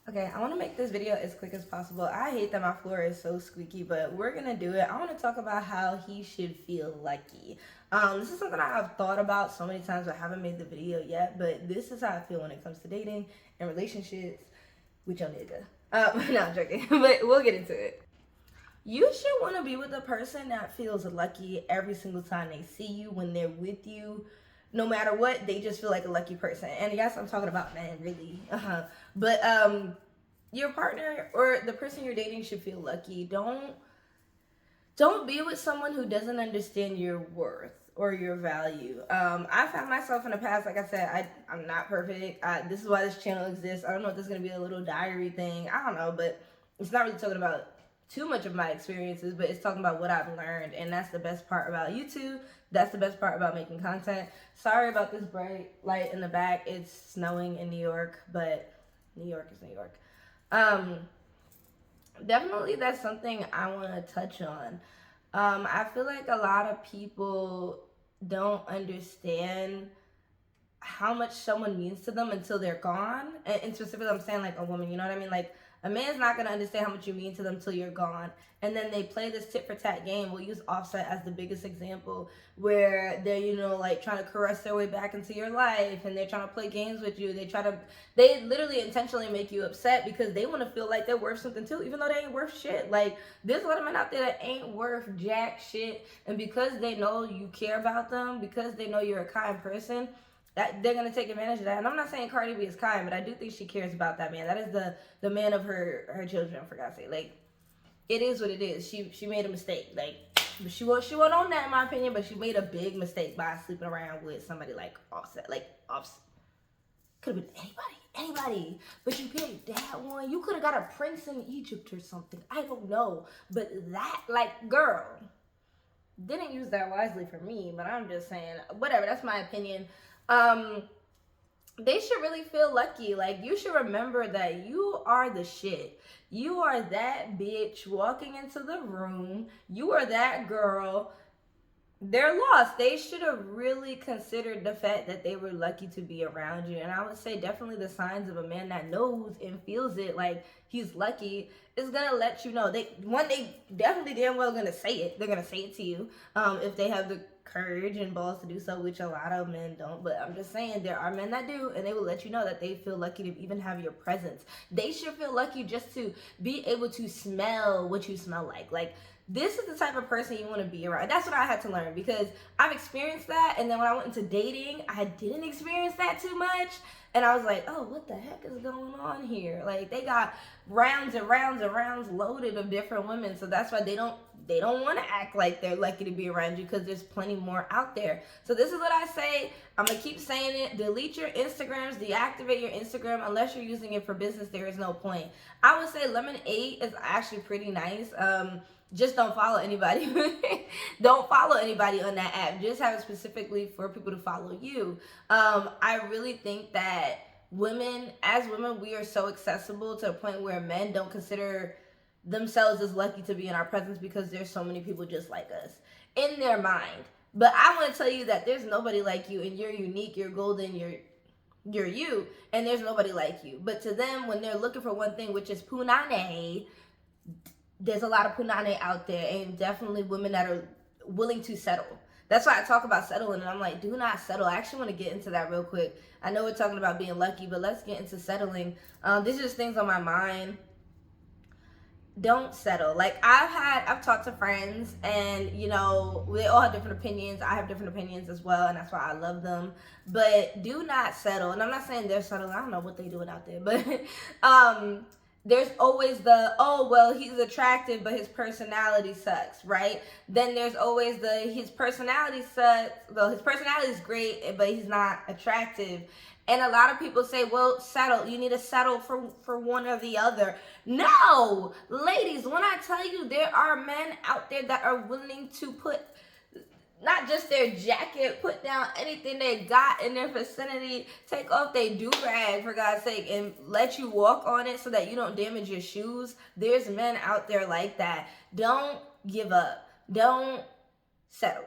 Okay, I want to make this video as quick as possible. I hate that my floor is so squeaky, but we're gonna do it. I want to talk about how he should feel lucky. This is something I've thought about so many times, but I haven't made the video yet. But this is how I feel when it comes to dating and relationships with your nigga. No, I'm joking, but we'll get into it. You should want to be with a person that feels lucky every single time they see you, when they're with you. No matter what, they just feel like a lucky person. And yes, I'm talking about men, really. But your partner or the person you're dating should feel lucky. Don't be with someone who doesn't understand your worth or your value. I found myself in the past, like I said, I'm not perfect. This is why this channel exists. I don't know if this is going to be a little diary thing. I don't know, but it's not really talking about too much of my experiences, but it's talking about what I've learned. And that's the best part about YouTube. That's the best part about making content. Sorry about this bright light in the back. It's snowing in New York, but New York is New York. Definitely that's something I want to touch on. I feel like a lot of people don't understand how much someone means to them until they're gone. And specifically, I'm saying like a woman, you know what I mean? Like, a man's not going to understand how much you mean to them until you're gone. And then they play this tit for tat game. We'll use Offset as the biggest example, where they're, like trying to caress their way back into your life, and they're trying to play games with you. They literally intentionally make you upset because they want to feel like they're worth something too, even though they ain't worth shit. Like, there's a lot of men out there that ain't worth jack shit. And because they know you care about them, because they know you're a kind person, that they're gonna take advantage of that. And I'm not saying Cardi B is kind, but I do think she cares about that man. That is the man of her children, for God's sake. Like, it is what it is. She made a mistake. Like, she won't own that, in my opinion, but she made a big mistake by sleeping around with somebody like Offset. Like, Offset could have been anybody. But you picked that one. You could have got a prince in Egypt or something. I don't know. But that, like, girl, didn't use that wisely for me. But I'm just saying, whatever. That's my opinion. They should really feel lucky. Like, you should remember that you are the shit. You are that bitch walking into the room. You are that girl. They're lost. They should have really considered the fact that they were lucky to be around you. And I would say definitely the signs of a man that knows and feels it, like he's lucky, is gonna let you know. They definitely damn well gonna say it. They're gonna say it to you, if they have the courage and balls to do so, which a lot of men don't. But I'm just saying, there are men that do, and they will let you know that they feel lucky to even have your presence. They should feel lucky just to be able to smell what you smell like. Like, this is the type of person you want to be around. That's what I had to learn, because I've experienced that, and then when I went into dating, I didn't experience that too much. And I was like, oh, what the heck is going on here? Like, they got rounds and rounds and rounds loaded of different women. So that's why they don't want to act like they're lucky to be around you, because there's plenty more out there. So this is what I say. I'm going to keep saying it. Delete your Instagrams. Deactivate your Instagram. Unless you're using it for business, there is no point. I would say Lemon 8 is actually pretty nice. Just don't follow anybody. Don't follow anybody on that app. Just have it specifically for people to follow you. I really think that as women, we are so accessible to a point where men don't consider themselves as lucky to be in our presence, because there's so many people just like us in their mind. But I want to tell you that there's nobody like you, and you're unique, you're golden, you're you, and there's nobody like you. But to them, when they're looking for one thing, which is punane, there's a lot of punane out there, and definitely women that are willing to settle. That's why I talk about settling, and I'm like, do not settle. I actually want to get into that real quick. I know we're talking about being lucky, but let's get into settling. These are just things on my mind. Don't settle. Like, I've talked to friends, and they all have different opinions. I have different opinions as well, and that's why I love them. But do not settle. And I'm not saying they're settling. I don't know what they're doing out there, but there's always oh, well, he's attractive, but his personality sucks, right? Then there's always his personality sucks. Well, his personality is great, but he's not attractive. And a lot of people say, well, settle. You need to settle for one or the other. No! Ladies, when I tell you, there are men out there that are willing to put not just their jacket, put down anything they got in their vicinity, take off their do-rag, for God's sake, and let you walk on it so that you don't damage your shoes. There's men out there like that. Don't give up. Don't settle.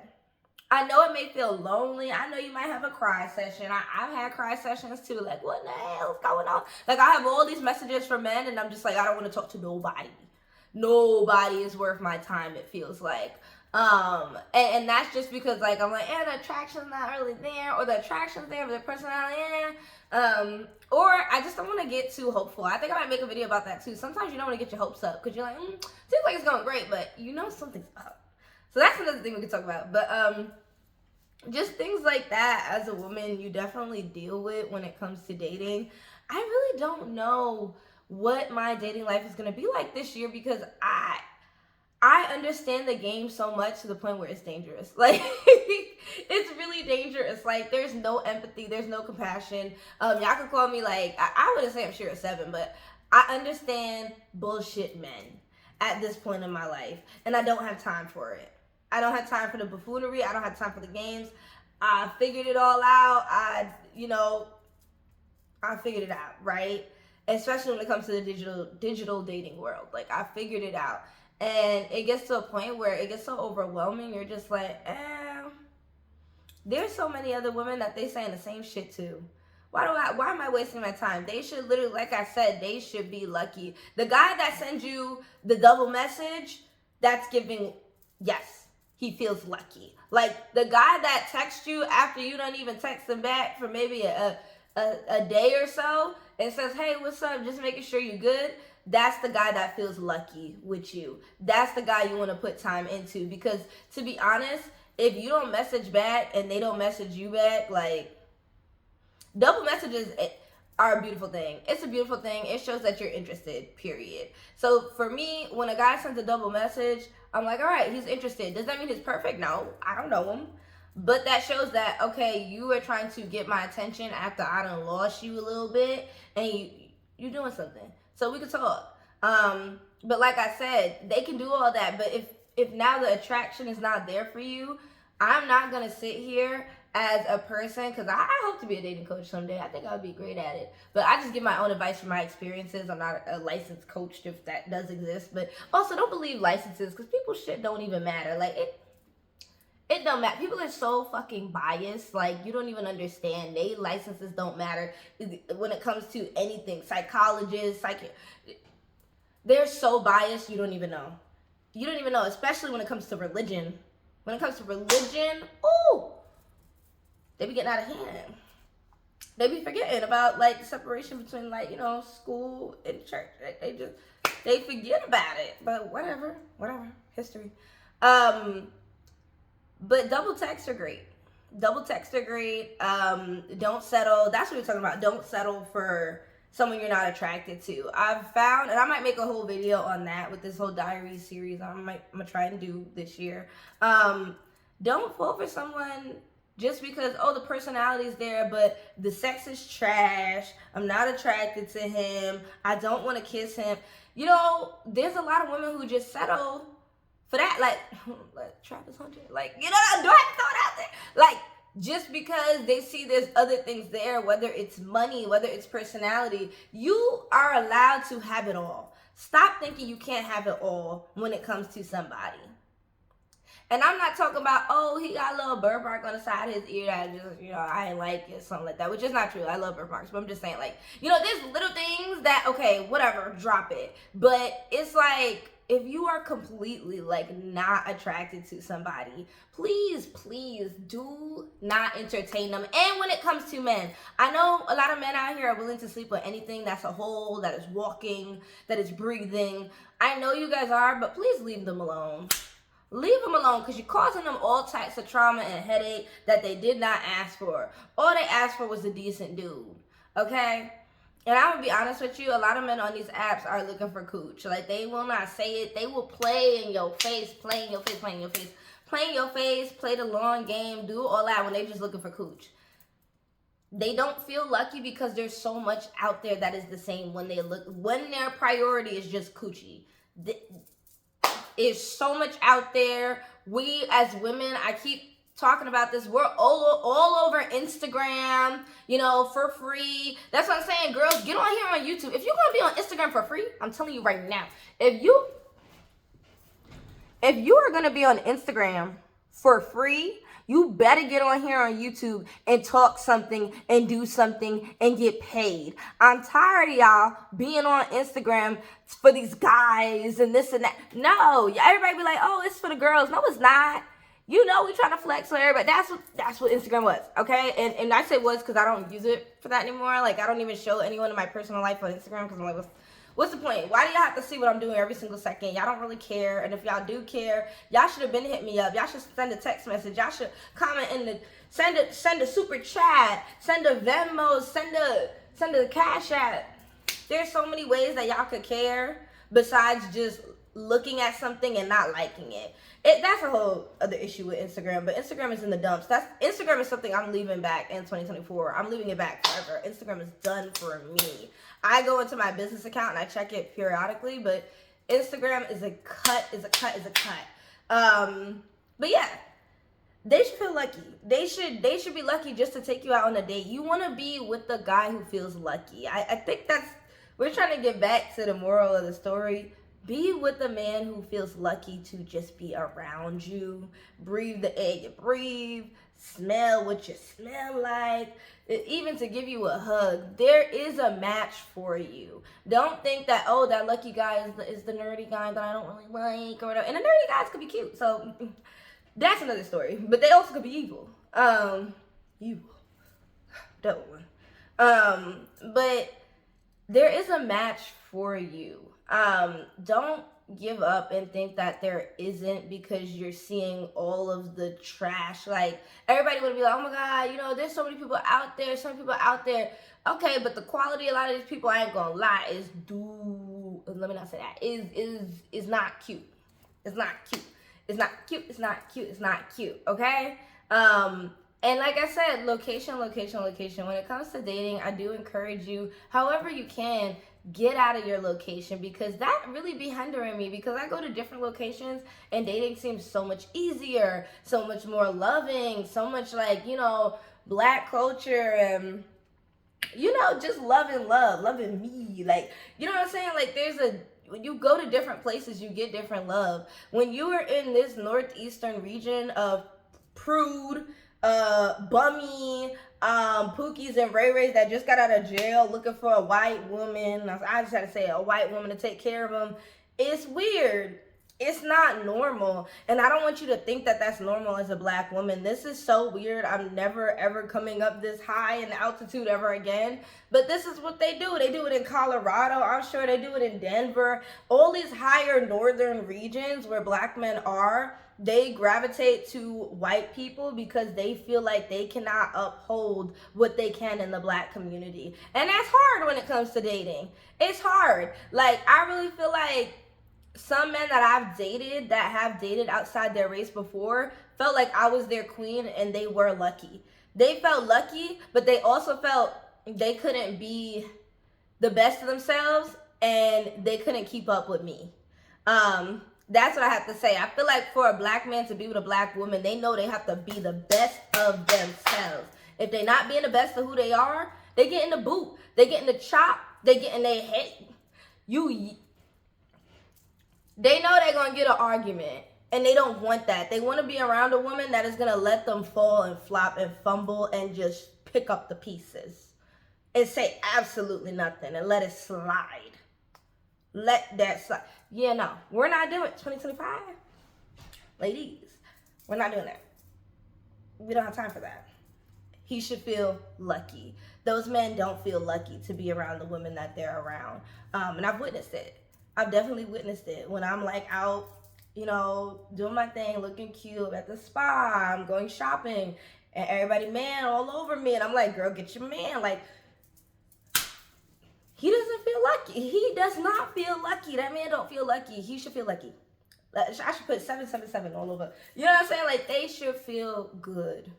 I know it may feel lonely. I know you might have a cry session. I've had cry sessions too. Like, what the hell's going on? Like, I have all these messages from men, and I'm just like, I don't want to talk to nobody. Nobody is worth my time, it feels like. And that's just because, like, I'm like, the attraction's not really there, or the attraction's there, but the personality, or I just don't want to get too hopeful. I think I might make a video about that too. Sometimes you don't want to get your hopes up, because you're like, seems like it's going great, but you know something's up. So that's another thing we can talk about. But just things like that as a woman you definitely deal with when it comes to dating. I really don't know what my dating life is going to be like this year, because I understand the game so much to the point where it's dangerous. Like, it's really dangerous. Like, there's no empathy, there's no compassion. Y'all can call me, like, I wouldn't say I'm sure a 7, but I understand bullshit men at this point in my life, and I don't have time for it. I don't have time for the buffoonery. I don't have time for the games. I figured it all out. I figured it out, right? Especially when it comes to the digital dating world. Like, I figured it out. And it gets to a point where it gets so overwhelming. You're just like, there's so many other women that they saying the same shit to. Why am I wasting my time? They should literally, like I said, they should be lucky. The guy that sends you the double message, that's giving, yes, he feels lucky. Like, the guy that texts you after you don't even text him back for maybe a day or so and says, hey, what's up, just making sure you're good, that's the guy that feels lucky with you. That's the guy you want to put time into. Because, to be honest, if you don't message back and they don't message you back, like, double messages are a beautiful thing. It's a beautiful thing. It shows that you're interested, period. So for me, when a guy sends a double message, I'm like, all right, he's interested. Does that mean he's perfect? No, I don't know him. But that shows that, okay, you are trying to get my attention after I done lost you a little bit, and you're doing something. So we can talk. But like I said, they can do all that. But if now the attraction is not there for you, I'm not going to sit here as a person, because I hope to be a dating coach someday. I think I would be great at it. But I just give my own advice from my experiences. I'm not a licensed coach, if that does exist. But also, don't believe licenses, because people's shit don't even matter. Like, it don't matter. People are so fucking biased. Like, you don't even understand. They licenses don't matter when it comes to anything. Psychologists, they're so biased, you don't even know. You don't even know, especially when it comes to religion. When it comes to religion, ooh, they be getting out of hand. They be forgetting about, like, the separation between, like, school and church. They forget about it. But whatever, history. But double texts are great. Don't settle. That's what we're talking about. Don't settle for someone you're not attracted to. I've found, and I might make a whole video on that with this whole diary series I'm gonna try and do this year. Don't fall for someone just because, the personality's there, but the sex is trash. I'm not attracted to him. I don't want to kiss him. There's a lot of women who just settle for that. Like Travis Hunter. Like, do I have to throw it out there? Like, just because they see there's other things there, whether it's money, whether it's personality, you are allowed to have it all. Stop thinking you can't have it all when it comes to somebody. And I'm not talking about, he got a little birthmark on the side of his ear that just, I ain't like it, something like that, which is not true. I love birthmarks, but I'm just saying, like, there's little things that, okay, whatever, drop it. But it's like, if you are completely, like, not attracted to somebody, please do not entertain them. And when it comes to men, I know a lot of men out here are willing to sleep with anything that's a hole, that is walking, that is breathing. I know you guys are, but please leave them alone. Leave them alone, because you're causing them all types of trauma and headache that they did not ask for. All they asked for was a decent dude, okay? And I'm going to be honest with you, a lot of men on these apps are looking for cooch. Like, they will not say it. They will play in your face, play in your face, play the long game, do all that when they're just looking for cooch. They don't feel lucky because there's so much out there that is the same when their priority is just coochie. Is so much out there. We as women, I keep talking about this, we're all over Instagram, for free. That's what I'm saying, girls, get on here on YouTube. If you're gonna be on Instagram for free, I'm telling you right now, if you are gonna be on Instagram for free, You better get on here on YouTube and talk something and do something and get paid. I'm tired of y'all being on Instagram for these guys and this and that. No, everybody be like, oh, it's for the girls. No, it's not. You know we trying to flex on everybody. That's what Instagram was, okay? And I say was because I don't use it for that anymore. Like, I don't even show anyone in my personal life on Instagram because I'm like, what's the point? Why do y'all have to see what I'm doing every single second? Y'all don't really care. And if y'all do care, y'all should have been hitting me up. Y'all should send a text message. Y'all should comment in the send a super chat, send a Venmo, send a Cash App. There's so many ways that y'all could care besides just looking at something and not liking it. That's a whole other issue with Instagram, but Instagram is in the dumps. Instagram is something I'm leaving back in 2024. I'm leaving it back forever. Instagram is done for me. I go into my business account and I check it periodically, but Instagram is a cut. But yeah, they should feel lucky. They should be lucky just to take you out on a date. You want to be with the guy who feels lucky. I think we're trying to get back to the moral of the story. Be with a man who feels lucky to just be around you. Breathe the air you breathe. Smell what you smell like. Even to give you a hug. There is a match for you. Don't think that, oh, that lucky guy is the nerdy guy that I don't really like or whatever. And the nerdy guys could be cute. So that's another story. But they also could be evil. Evil. Double one. But there is a match for you. Don't give up and think that there isn't because you're seeing all of the trash. Like, everybody would be like, oh my God, there's so many people out there, Okay, but the quality of a lot of these people, I ain't gonna lie, let me not say that, is not cute. It's not cute, okay? And like I said, location. When it comes to dating, I do encourage you, however you can, get out of your location, because that really be hindering me, because I go to different locations and dating seems so much easier, so much more loving, so much like, Black culture and, just loving me. Like, you know what I'm saying? Like, when you go to different places, you get different love. When you are in this northeastern region of prude, bummy, Pookies and Ray Rays that just got out of jail looking for a white woman. I just had to say a white woman to take care of them. It's weird. It's not normal. And I don't want you to think that that's normal as a Black woman. This is so weird. I'm never, ever coming up this high in altitude ever again. But this is what they do. They do it in Colorado. I'm sure they do it in Denver. All these higher northern regions where Black men are, they gravitate to white people because they feel like they cannot uphold what they can in the Black community. And that's hard when it comes to dating. It's hard. Like, I really feel like some men that I've dated that have dated outside their race before felt like I was their queen and they were lucky. They felt lucky, but they also felt they couldn't be the best of themselves and they couldn't keep up with me. That's what I have to say. I feel like for a Black man to be with a Black woman, they know they have to be the best of themselves. If they're not being the best of who they are, they get in the boot. They get in the chop. They get in their head. They know they're going to get an argument, and they don't want that. They want to be around a woman that is going to let them fall and flop and fumble and just pick up the pieces and say absolutely nothing and let it slide. Let that slide. Yeah, no, we're not doing it. 2025. Ladies, we're not doing that. We don't have time for that. He should feel lucky. Those men don't feel lucky to be around the women that they're around. And I've witnessed it. I've definitely witnessed it when I'm like out, doing my thing, looking cute at the spa, I'm going shopping, and everybody, man, all over me. And I'm like, girl, get your man. Like, he doesn't feel lucky. He does not feel lucky. That man don't feel lucky. He should feel lucky. I should put 777 all over. You know what I'm saying? Like, they should feel good.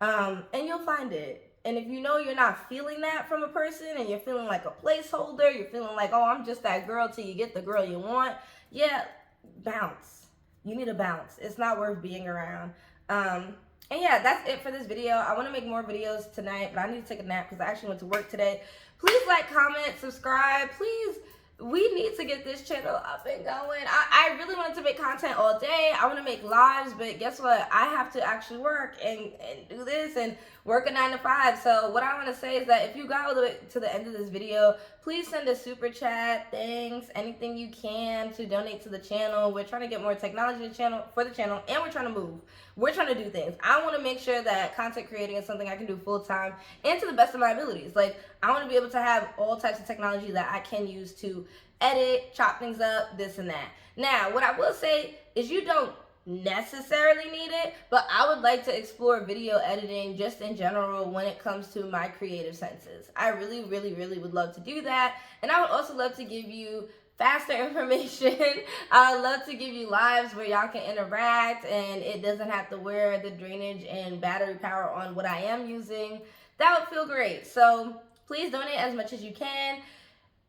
And you'll find it. And if you know you're not feeling that from a person and you're feeling like a placeholder, you're feeling like, oh, I'm just that girl till you get the girl you want, yeah, bounce. You need to bounce. It's not worth being around. And yeah, that's it for this video. I want to make more videos tonight, but I need to take a nap because I actually went to work today. Please like, comment, subscribe. Please we need to get this channel up and going. I really wanted to make content all day. I want to make lives, but guess what? I have to actually work and do this and work a 9 to 5. So what I want to say is that if you got all the way to the end of this video, please send a super chat, thanks, anything you can to donate to the channel. We're trying to get more technology for the channel, and we're trying to move. We're trying to do things. I want to make sure that content creating is something I can do full time and to the best of my abilities. Like, I want to be able to have all types of technology that I can use to edit, chop things up, this and that. Now, what I will say is you don't necessarily need it, but I would like to explore video editing just in general when it comes to my creative senses. I really, really, really would love to do that. And I would also love to give you faster information. I would love to give you lives where y'all can interact and it doesn't have to wear the drainage and battery power on what I am using. That would feel great. So please donate as much as you can.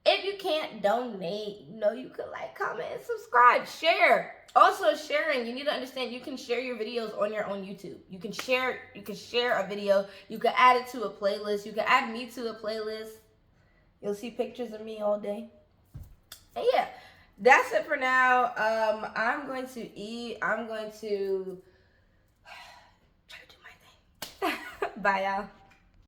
If you can't donate, you could like, comment, and subscribe. Share. Also, sharing, you need to understand you can share your videos on your own YouTube. You can share a video. You can add it to a playlist. You can add me to a playlist. You'll see pictures of me all day. And yeah, that's it for now. I'm going to eat. I'm going to try to do my thing. Bye, y'all.